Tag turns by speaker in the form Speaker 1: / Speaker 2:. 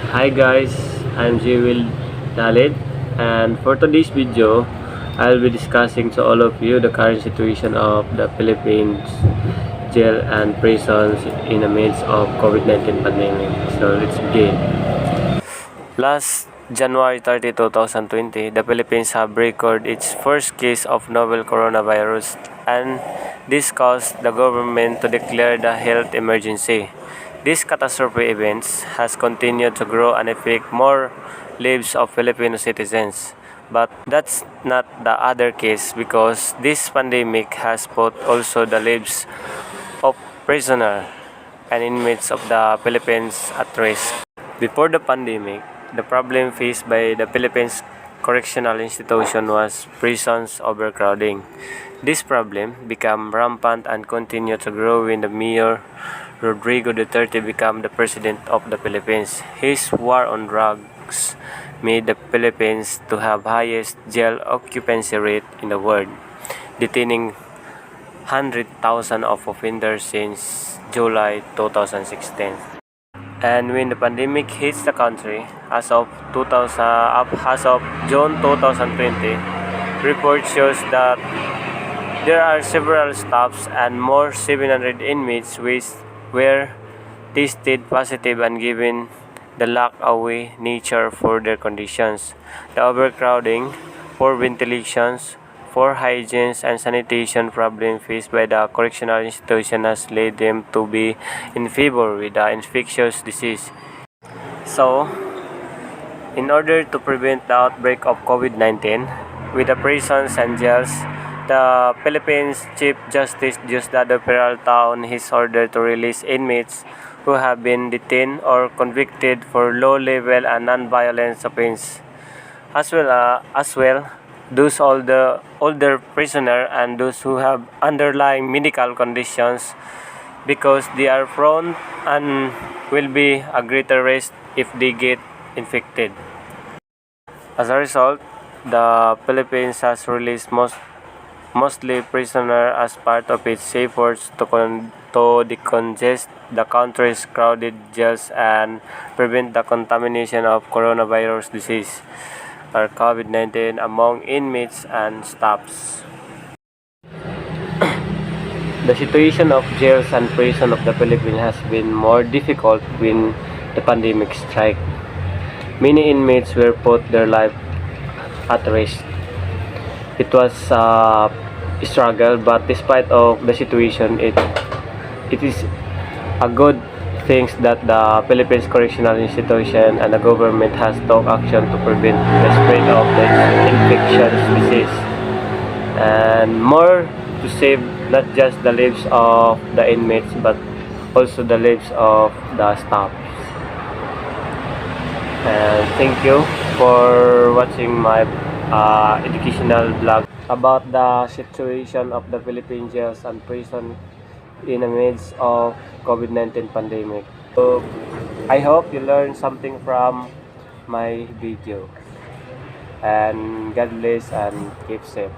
Speaker 1: Hi guys, I'm Jewel Dalit, and for today's video, I'll be discussing to all of you the current situation of the Philippines jail and prisons in the midst of COVID-19 pandemic. So let's begin. Last January 30, 2020, the Philippines have recorded its first case of novel coronavirus, and this caused the government to declare the health emergency. This catastrophe events has continued to grow and affect more lives of Filipino citizens. But that's not the other case because this pandemic has put also the lives of prisoners and inmates of the Philippines at risk. Before the pandemic, the problem faced by the Philippines correctional institution was prisons overcrowding. This problem became rampant and continued to grow when the Mayor Rodrigo Duterte became the President of the Philippines. His war on drugs made the Philippines to have highest jail occupancy rate in the world, detaining 100,000 of offenders since July 2016. And when the pandemic hits the country, as of June 2020, report shows that there are several stops and more 700 inmates which were tested positive and given the lock-away nature for their conditions. The overcrowding, poor ventilations, poor hygiene and sanitation problems faced by the correctional institution has led them to be in favor with the infectious disease. So, in order to prevent the outbreak of COVID-19, with the prisons and jails, the Philippines Chief Justice Diosdado Peralta on his order to release inmates who have been detained or convicted for low-level and non-violent offenses, as well those older prisoner and those who have underlying medical conditions because they are prone and will be a greater risk if they get infected. As a result, the Philippines has released mostly prisoners as part of its efforts to decongest the country's crowded jails and prevent the contamination of coronavirus disease or COVID-19 among inmates and staffs. The situation of jails and prisons of the Philippines has been more difficult when the pandemic struck. Many inmates were put their life at risk. It was a struggle, but despite of the situation, it is a good thing that the Philippines Correctional Institution and the government has took action to prevent the spread of the infectious disease and more to save not just the lives of the inmates but also the lives of the staff. And thank you for watching my educational blog about the situation of the Philippine jails and prison in the midst of COVID-19 pandemic. So I hope you learned something from my video, and God bless and keep safe.